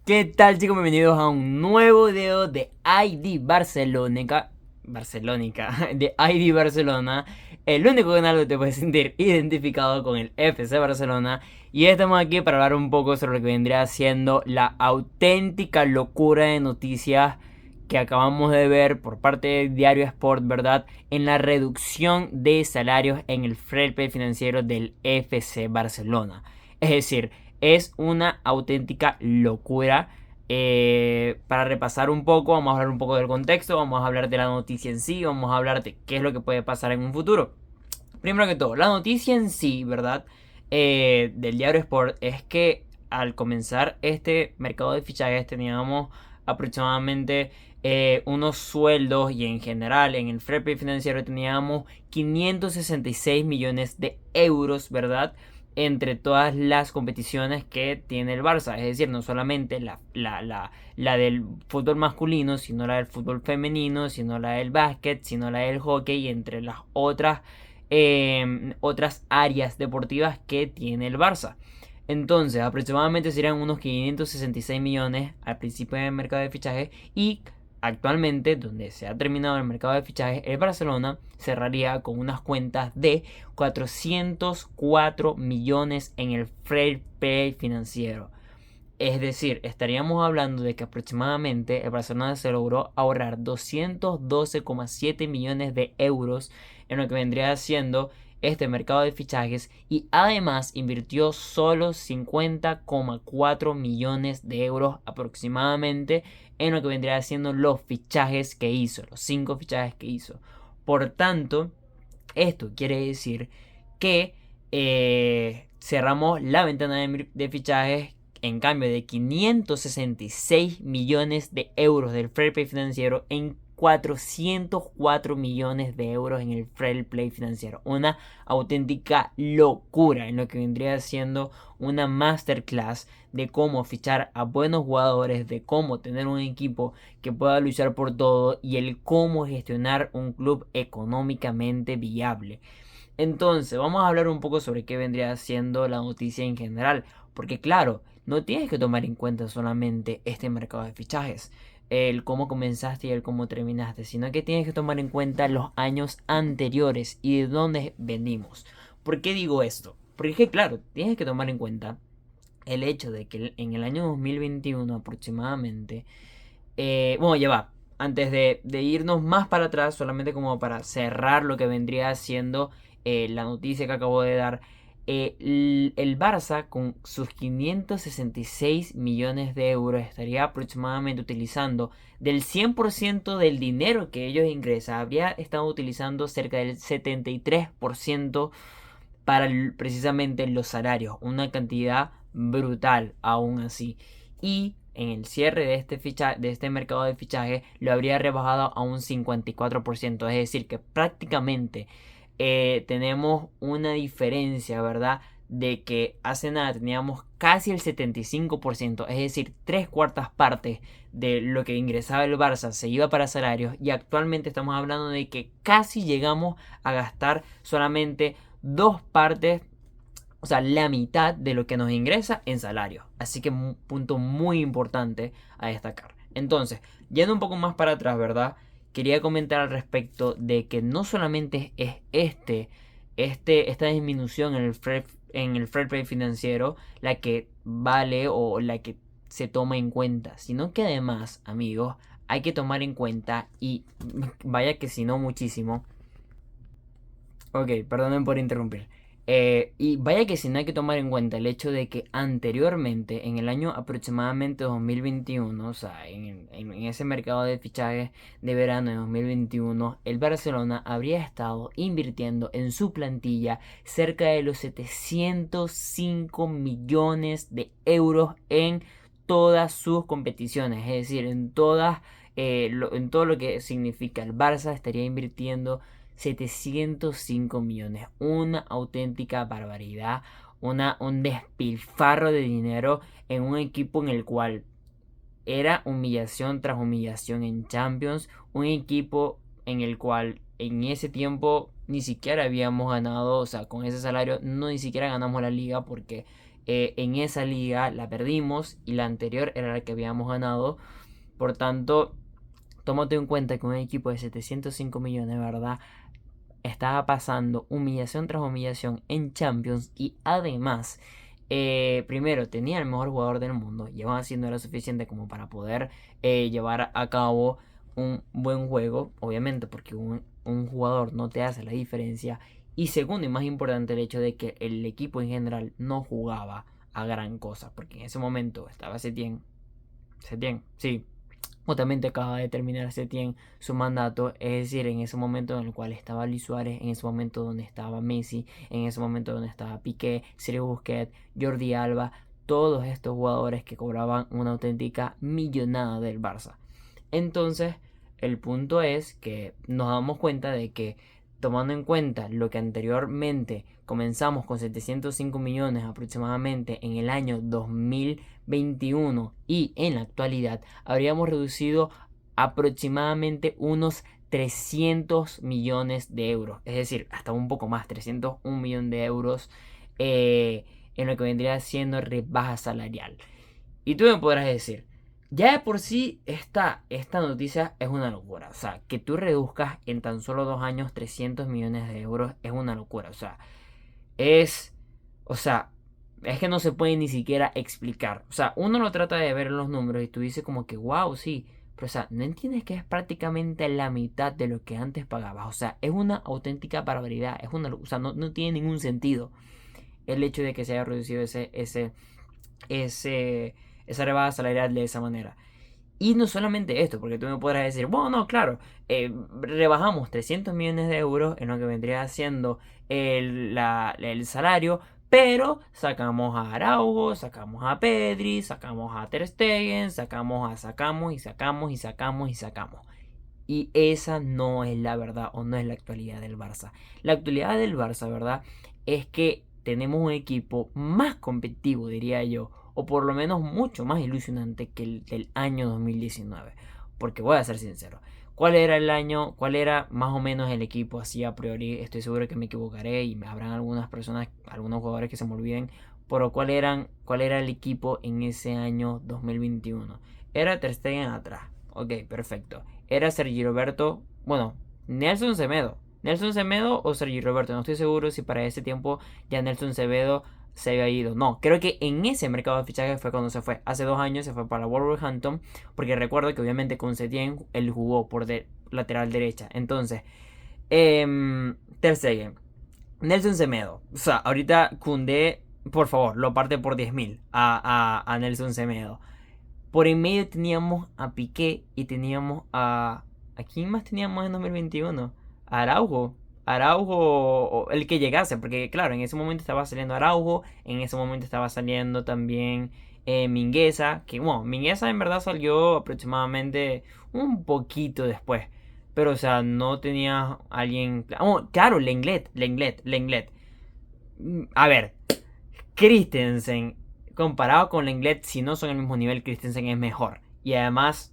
¿Qué tal, chicos? Bienvenidos a un nuevo video de ID Barcelónica. De ID Barcelona. El único canal donde te puedes sentir identificado con el FC Barcelona. Y estamos aquí para hablar un poco sobre lo que vendría siendo la auténtica locura de noticias que acabamos de ver por parte de Diario Sport, ¿verdad? En la reducción de salarios en el fair play financiero del FC Barcelona. Es decir, es una auténtica locura. Para repasar un poco, vamos a hablar un poco del contexto, vamos a hablar de la noticia en sí, vamos a hablar de qué es lo que puede pasar en un futuro. Primero que todo, la noticia en sí, ¿verdad? Del Diario Sport es que al comenzar este mercado de fichajes teníamos aproximadamente unos sueldos y en general en el fair play financiero teníamos 566 millones de euros, ¿verdad? Entre todas las competiciones que tiene el Barça. Es decir, no solamente la del fútbol masculino, sino la del fútbol femenino, sino la del básquet, sino la del hockey, entre las otras áreas deportivas que tiene el Barça. Entonces, aproximadamente serían unos 566 millones al principio del mercado de fichajes y actualmente, donde se ha terminado el mercado de fichajes, el Barcelona cerraría con unas cuentas de 404 millones en el fair play financiero. Es decir, estaríamos hablando de que aproximadamente el Barcelona se logró ahorrar 212,7 millones de euros en lo que vendría siendo este mercado de fichajes y además invirtió solo 50,4 millones de euros aproximadamente en lo que vendría siendo los fichajes que hizo, los 5 fichajes que hizo. Por tanto, esto quiere decir que cerramos la ventana de fichajes en cambio de 566 millones de euros del fair play financiero en 404 millones de euros en el fair play financiero. Una auténtica locura en lo que vendría siendo una masterclass de cómo fichar a buenos jugadores, de cómo tener un equipo que pueda luchar por todo y el cómo gestionar un club económicamente viable. Entonces, vamos a hablar un poco sobre qué vendría siendo la noticia en general. Porque claro, no tienes que tomar en cuenta solamente este mercado de fichajes, el cómo comenzaste y el cómo terminaste, sino que tienes que tomar en cuenta los años anteriores y de dónde venimos. ¿Por qué digo esto? Porque es que claro, tienes que tomar en cuenta el hecho de que en el año 2021 aproximadamente, bueno, ya va. Antes de irnos más para atrás, solamente como para cerrar lo que vendría siendo la noticia que acabo de dar, el Barça con sus 566 millones de euros estaría aproximadamente utilizando del 100% del dinero que ellos ingresan, habría estado utilizando cerca del 73% para precisamente los salarios, una cantidad brutal aún así. Y en el cierre de este mercado de fichaje lo habría rebajado a un 54%, es decir, que prácticamente tenemos una diferencia, ¿verdad? De que hace nada teníamos casi el 75%, es decir, tres cuartas partes de lo que ingresaba el Barça se iba para salarios y actualmente estamos hablando de que casi llegamos a gastar solamente dos partes, o sea, la mitad de lo que nos ingresa en salario. Así que un punto muy importante a destacar. Entonces, yendo un poco más para atrás, ¿verdad? Quería comentar al respecto de que no solamente es esta disminución en el fair play financiero la que vale o la que se toma en cuenta, sino que además, amigos, hay que tomar en cuenta y vaya que si no muchísimo. Ok, perdonen por interrumpir. Y vaya que sí, no hay que tomar en cuenta el hecho de que anteriormente, en el año aproximadamente 2021, o sea, en ese mercado de fichajes de verano de 2021, el Barcelona habría estado invirtiendo en su plantilla cerca de los 705 millones de euros en todas sus competiciones, es decir, en todo lo que significa el Barça estaría invirtiendo 705 millones. Una auténtica barbaridad. Un despilfarro de dinero en un equipo en el cual era humillación tras humillación en Champions. Un equipo en el cual en ese tiempo ni siquiera habíamos ganado. O sea, con ese salario no ni siquiera ganamos la liga porque En esa liga la perdimos y la anterior era la que habíamos ganado. Por tanto, tómate en cuenta que un equipo de 705 millones, ¿verdad? Estaba pasando humillación tras humillación en Champions y además, primero tenía el mejor jugador del mundo y aún así no era suficiente como para poder llevar a cabo un buen juego, obviamente porque un jugador no te hace la diferencia. Y segundo y más importante, el hecho de que el equipo en general no jugaba a gran cosa, porque en ese momento estaba Setién, sí, justamente acaba de terminar Setién su mandato, es decir, en ese momento en el cual estaba Luis Suárez, en ese momento donde estaba Messi, en ese momento donde estaba Piqué, Sergio Busquets, Jordi Alba, todos estos jugadores que cobraban una auténtica millonada del Barça. Entonces, el punto es que nos damos cuenta de que, tomando en cuenta lo que anteriormente comenzamos con 705 millones aproximadamente en el año 2021 y en la actualidad habríamos reducido aproximadamente unos 300 millones de euros, es decir, hasta un poco más, 301 millones de euros en lo que vendría siendo rebaja salarial. Y tú me podrás decir, ya de por sí esta noticia es una locura. O sea, que tú reduzcas en tan solo 2 años 300 millones de euros es una locura. Es, o sea, es que no se puede ni siquiera explicar. O sea, uno lo trata de ver en los números y tú dices como que, wow, sí. Pero, o sea, no entiendes que es prácticamente la mitad de lo que antes pagabas. O sea, es una auténtica barbaridad. O sea, no tiene ningún sentido el hecho de que se haya reducido ese, esa rebaja salarial de esa manera. Y no solamente esto, porque tú me podrás decir, bueno, no, claro, rebajamos 300 millones de euros en lo que vendría siendo el salario, pero sacamos a Araujo, sacamos a Pedri, sacamos a Ter Stegen, sacamos y sacamos y sacamos y sacamos. Y esa no es la verdad o no es la actualidad del Barça. La actualidad del Barça, ¿verdad? Es que tenemos un equipo más competitivo, diría yo, o por lo menos mucho más ilusionante que el del año 2019. Porque voy a ser sincero, ¿cuál era el año? ¿Cuál era más o menos el equipo así a priori? Estoy seguro que me equivocaré y me habrán algunas personas, algunos jugadores que se me olviden. Pero ¿cuál era el equipo en ese año 2021? Era Ter Stegen atrás. Ok, perfecto. Era Sergi Roberto, bueno, Nelson Semedo. Nelson Semedo o Sergi Roberto. No estoy seguro si para ese tiempo ya Nelson Semedo se había ido. No, creo que en ese mercado de fichajes fue cuando se fue. Hace 2 años se fue para Wolverhampton. Porque recuerdo que obviamente con Setien él jugó por lateral derecha. Entonces, Ter Stegen, Nelson Semedo. O sea, ahorita Koundé, por favor, lo parte por 10.000 a Nelson Semedo. Por en medio teníamos a Piqué y teníamos ¿A quién más teníamos en 2021? A Araujo. Araujo, el que llegase, porque claro, en ese momento estaba saliendo Araujo, en ese momento estaba saliendo también Mingueza, que bueno, Mingueza en verdad salió aproximadamente un poquito después, pero o sea, no tenía alguien... Oh, claro, Lenglet. A ver, Christensen, comparado con Lenglet, si no son el mismo nivel, Christensen es mejor. Y además,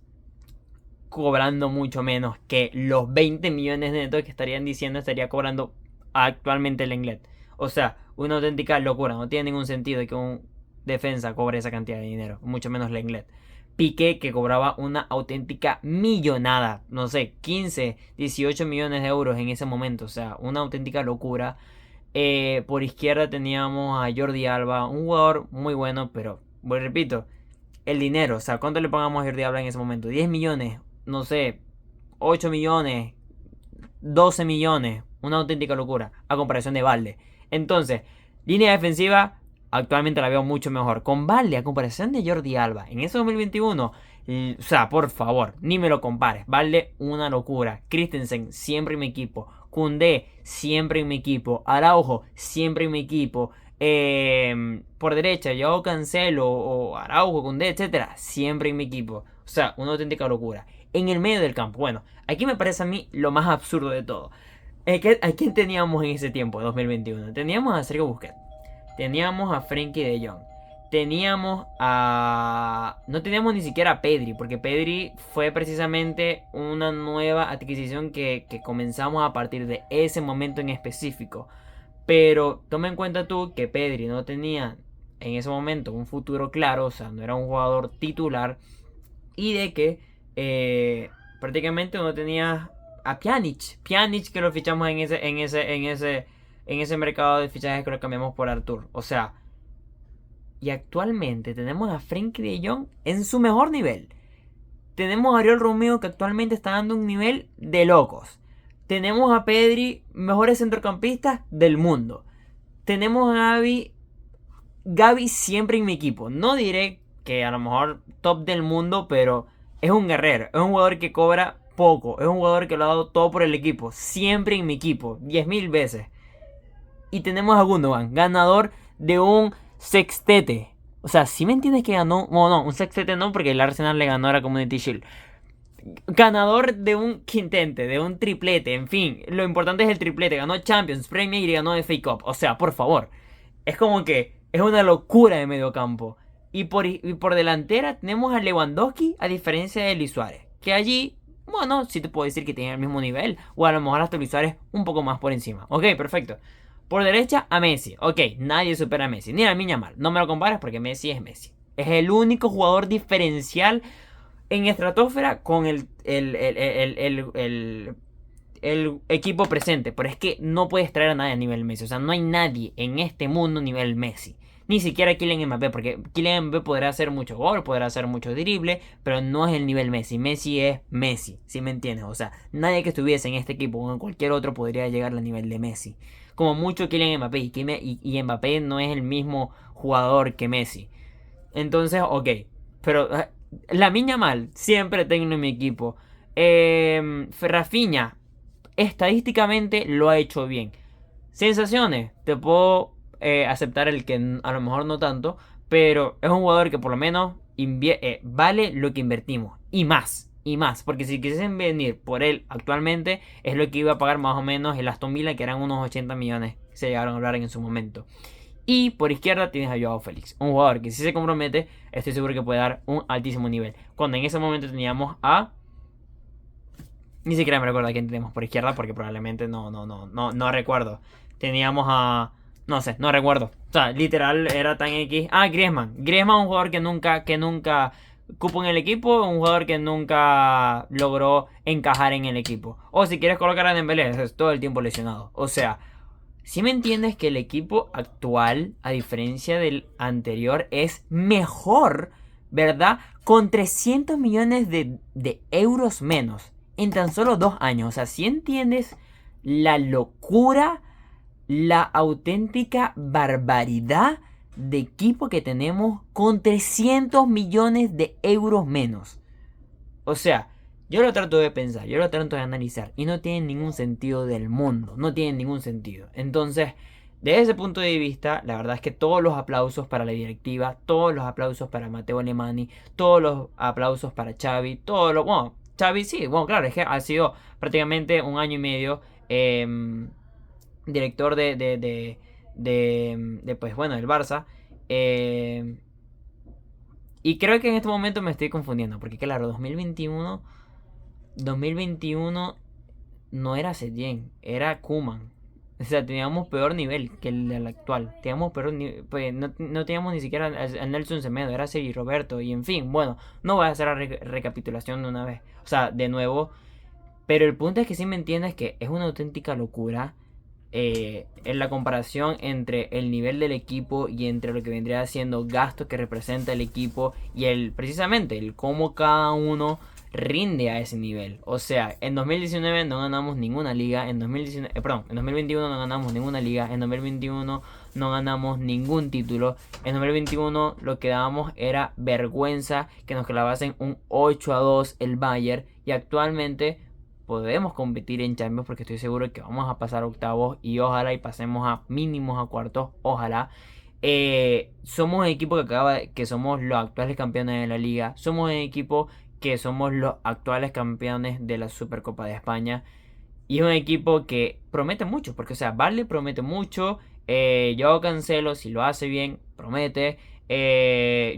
cobrando mucho menos que los 20 millones netos que estarían diciendo estaría cobrando actualmente Lenglet. O sea, una auténtica locura. No tiene ningún sentido que un defensa cobre esa cantidad de dinero. Mucho menos Lenglet. Piqué, que cobraba una auténtica millonada. No sé, 15, 18 millones de euros en ese momento. O sea, una auténtica locura. Por izquierda teníamos a Jordi Alba, un jugador muy bueno, pero, repito, el dinero, o sea, ¿cuánto le pagamos a Jordi Alba en ese momento? 10 millones, no sé, 8 millones, 12 millones, una auténtica locura, a comparación de Valde. Entonces, línea defensiva, actualmente la veo mucho mejor. Con Valde, a comparación de Jordi Alba, en ese 2021, o sea, por favor, ni me lo compares. Valde, una locura. Christensen, siempre en mi equipo. Koundé, siempre en mi equipo. Araujo, siempre en mi equipo. Por derecha, yo Cancelo o Araujo, Koundé, etcétera, siempre en mi equipo. O sea, una auténtica locura. En el medio del campo, bueno, aquí me parece a mí lo más absurdo de todo. ¿A quién teníamos en ese tiempo, 2021? Teníamos a Sergio Busquets. Teníamos a Frenkie de Jong. Teníamos a... No teníamos ni siquiera a Pedri, porque Pedri fue precisamente una nueva adquisición que comenzamos a partir de ese momento en específico. Pero toma en cuenta tú que Pedri no tenía en ese momento un futuro claro, o sea, no era un jugador titular, y de que prácticamente uno tenía a Pjanic que lo fichamos en ese mercado de fichajes que lo cambiamos por Artur. O sea, y actualmente tenemos a Frenkie de Jong en su mejor nivel. Tenemos a Ariel Romeo que actualmente está dando un nivel de locos. Tenemos a Pedri, mejores centrocampistas del mundo. Tenemos a Gavi siempre en mi equipo. No diré que a lo mejor top del mundo, pero es un guerrero. Es un jugador que cobra poco. Es un jugador que lo ha dado todo por el equipo. Siempre en mi equipo. 10.000 veces. Y tenemos a Gundogan, ganador de un sextete. O sea, si me entiendes que ganó. No, un sextete no, porque el Arsenal le ganó a la Community Shield. Ganador de un quintente, de un triplete, en fin. Lo importante es el triplete. Ganó Champions, Premier y ganó FA Cup. O sea, por favor. Es como que es una locura de mediocampo. Y por delantera tenemos a Lewandowski, a diferencia de Luis Suárez. Que allí, bueno, sí te puedo decir que tiene el mismo nivel. O a lo mejor hasta Luis Suárez un poco más por encima. Ok, perfecto. Por derecha a Messi. Ok, nadie supera a Messi. Ni a Lamine Yamal. No me lo compares porque Messi es Messi. Es el único jugador diferencial en estratosfera con el equipo presente. Pero es que no puedes traer a nadie a nivel Messi. O sea, no hay nadie en este mundo a nivel Messi. Ni siquiera Kylian Mbappé. Porque Kylian Mbappé podrá hacer mucho gol, podrá hacer mucho drible. Pero no es el nivel Messi. Messi es Messi. ¿Sí me entiendes? O sea, nadie que estuviese en este equipo o en cualquier otro podría llegar al nivel de Messi. Como mucho Kylian Mbappé. Y Mbappé no es el mismo jugador que Messi. Entonces, ok. Pero Lamine Yamal siempre tengo en mi equipo. Rafinha estadísticamente lo ha hecho bien. Sensaciones, te puedo aceptar el que a lo mejor no tanto, pero es un jugador que por lo menos vale lo que invertimos y más. Y más, porque si quisiesen venir por él actualmente, es lo que iba a pagar más o menos el Aston Villa, que eran unos 80 millones, se llegaron a hablar en su momento. Y por izquierda tienes a Joao Félix, un jugador que si se compromete, estoy seguro que puede dar un altísimo nivel. Cuando en ese momento teníamos a... Ni siquiera me recuerdo a quién teníamos por izquierda, porque probablemente no recuerdo. Teníamos a... No sé, no recuerdo. O sea, literal era tan X. Ah, Griezmann. Griezmann, un jugador que nunca cupo en el equipo, un jugador que nunca logró encajar en el equipo. O si quieres colocar a Dembélé, es todo el tiempo lesionado. O sea, si me entiendes que el equipo actual, a diferencia del anterior, es mejor, ¿verdad? Con 300 millones de euros menos en tan solo 2 años. O sea, si entiendes la locura, la auténtica barbaridad de equipo que tenemos con 300 millones de euros menos. O sea, yo lo trato de pensar, yo lo trato de analizar y no tiene ningún sentido del mundo, no tiene ningún sentido. Entonces, desde ese punto de vista, la verdad es que todos los aplausos para la directiva, todos los aplausos para Matteo Alemani, todos los aplausos para Xavi, bueno, Xavi sí, bueno, claro, es que ha sido prácticamente un año y medio director pues bueno, del Barça. Y creo que en este momento me estoy confundiendo, porque claro, 2021 no era Setien, era Koeman. O sea, teníamos peor nivel que el del actual. Teníamos peor pues no teníamos ni siquiera a Nelson Semedo, era Sergi Roberto. Y en fin, bueno, no voy a hacer la recapitulación de una vez. O sea, de nuevo. Pero el punto es que sí me entiendes que es una auténtica locura en la comparación entre el nivel del equipo y entre lo que vendría siendo gastos que representa el equipo y precisamente el cómo cada uno rinde a ese nivel. O sea, en 2019 no ganamos ninguna liga, en 2021 no ganamos ninguna liga, en 2021 no ganamos ningún título, en 2021 lo que dábamos era vergüenza que nos clavasen un 8-2 el Bayern y actualmente podemos competir en Champions porque estoy seguro que vamos a pasar a octavos y ojalá y pasemos a mínimos a cuartos, ojalá. Somos un equipo que somos los actuales campeones de la liga, somos un equipo que somos los actuales campeones de la Supercopa de España y es un equipo que promete mucho, porque o sea, Barley promete mucho, Joao Cancelo si lo hace bien, promete.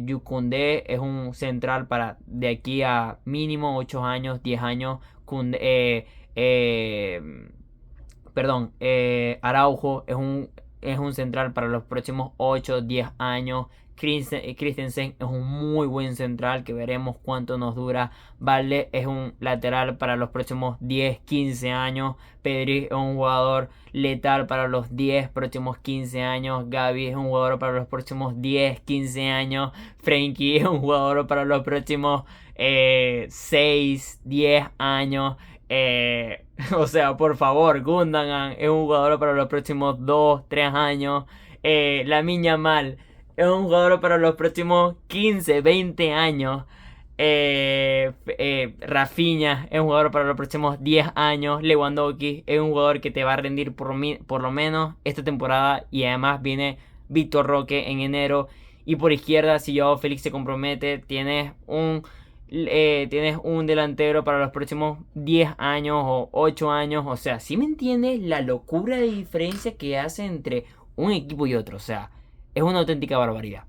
Yucundé es un central para de aquí a mínimo 8 años, 10 años. Araujo es un es un central para los próximos 8, 10 años. Christensen es un muy buen central que veremos cuánto nos dura. Valde es un lateral para los próximos 10, 15 años. Pedri es un jugador letal para los 10 próximos 15 años. Gavi es un jugador para los próximos 10, 15 años. Frenkie es un jugador para los próximos 6, 10 años. O sea, por favor, Gundogan es un jugador para los próximos 2, 3 años. Lamine Yamal es un jugador para los próximos 15, 20 años. Rafinha es un jugador para los próximos 10 años. Lewandowski es un jugador que te va a rendir por lo menos esta temporada. Y además viene Víctor Roque en enero. Y por izquierda, si Joao Félix se compromete, tienes un delantero para los próximos 10 años o 8 años. O sea, ¿sí me entiendes la locura de diferencia que hace entre un equipo y otro? O sea, es una auténtica barbaridad.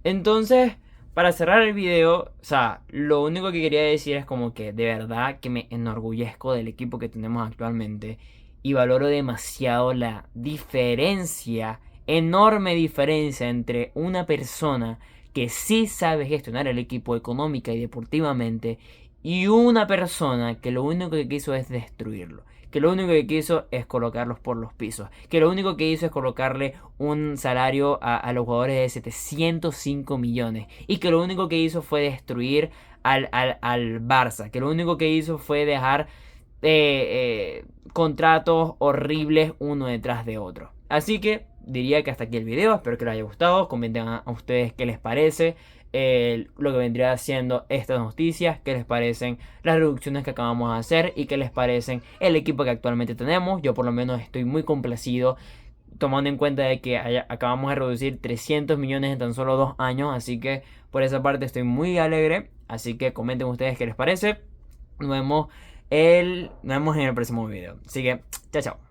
Entonces, para cerrar el video, o sea, lo único que quería decir es como que de verdad que me enorgullezco del equipo que tenemos actualmente y valoro demasiado la diferencia, enorme diferencia entre una persona que sí sabe gestionar el equipo económica y deportivamente y una persona que lo único que quiso es destruirlo. Que lo único que quiso es colocarlos por los pisos. Que lo único que hizo es colocarle un salario a los jugadores de 705 millones. Y que lo único que hizo fue destruir al Barça. Que lo único que hizo fue dejar contratos horribles uno detrás de otro. Así que diría que hasta aquí el video. Espero que les haya gustado. Comenten a ustedes qué les parece lo que vendría haciendo estas noticias, qué les parecen las reducciones que acabamos de hacer y qué les parecen el equipo que actualmente tenemos. Yo por lo menos estoy muy complacido tomando en cuenta de que acabamos de reducir 300 millones en tan solo 2 años, así que por esa parte estoy muy alegre. Así que comenten ustedes qué les parece. Nos vemos en el próximo video. Así que chao, chao.